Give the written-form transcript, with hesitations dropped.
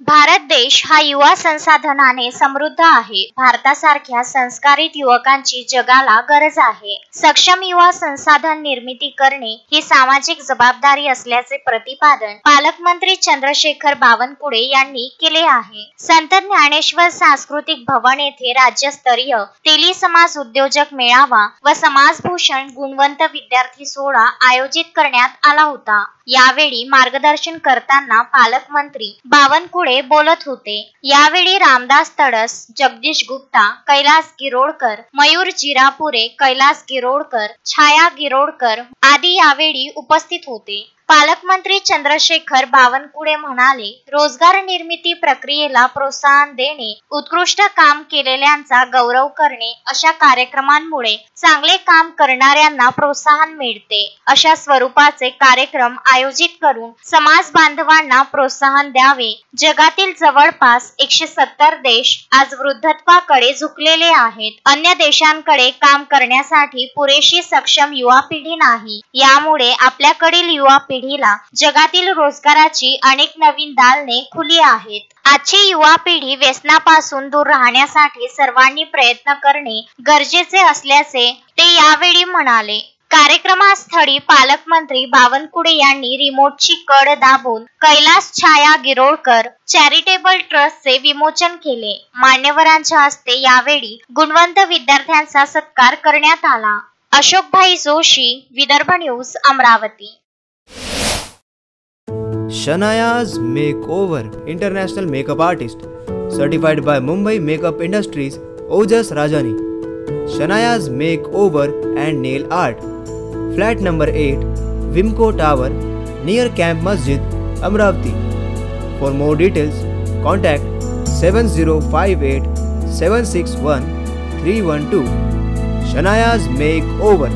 भारत देश हा युवा संसाधनाने समृद्ध आहे. भारतासारख्या संस्कारित युवकांची जगाला गरज आहे. सक्षम युवा संसाधन निर्मिती करणे ही सामाजिक जबाबदारी असल्याचे प्रतिपादन पालकमंत्री चंद्रशेखर बावनकुळे यांनी केले आहे. संत ज्ञानेश्वर सांस्कृतिक भवन येथे राज्यस्तरीय तेली समाज उद्योजक मेळावा व समाजभूषण गुणवंत विद्यार्थी सोहळा आयोजित करण्यात आला होता. यावेळी मार्गदर्शन करताना पालकमंत्री बावनकुळे बोलत होते. यावेळी रामदास तडस, जगदीश गुप्ता, कैलास गिरोडकर, मयूर जिरापुरे, कैलास गिरोडकर, छाया गिरोडकर आदी यावेळी उपस्थित होते. पालकमंत्री चंद्रशेखर बावनकुळे म्हणाले, रोजगार निर्मिती प्रक्रियेला प्रोत्साहन देणे, उत्कृष्ट काम केलेल्यांचा गौरव करणे अशा कार्यक्रमांमुळे चांगले काम करणाऱ्यांना प्रोत्साहन मिळते. अशा स्वरूपाचे कार्यक्रम आयोजित करून समाज बांधवांना प्रोत्साहन द्यावे. जगातील जवळपास 170 देश आज वृद्धत्वाकडे झुकलेले आहेत. अन्य देशांकडे काम करण्यासाठी पुरेशी सक्षम युवा पिढी नाही. यामुळे आपल्याकडील युवा पिढीला जगातील रोजगाराची अनेक नवीन दालने खुली आहेत. आजची युवा पिढी व्यसनापासून दूर राहण्यासाठी सर्वांनी प्रयत्न करणे गरजेचे असल्याचे ते यावेळी म्हणाले. कार्यक्रमास्थळी पालकमंत्री बावनकुळे यांनी रिमोटची कड दाबून कैलास छाया गिरोडकर चॅरिटेबल ट्रस्टचे विमोचन केले. मान्यवरांच्या हस्ते यावेळी गुणवंत विद्यार्थ्यांचा सत्कार करण्यात आला. Ashokbhai Joshi, Vidarbha news, Amravati. Shanaya's Makeover, International Makeup Artist, certified by Mumbai Makeup Industries, Ojas Rajani. Shanaya's Makeover and Nail Art, Flat number 8, Wimco Tower, near Camp Masjid, Amravati. For more details, contact 7058 761 312. Shanaya's Makeover.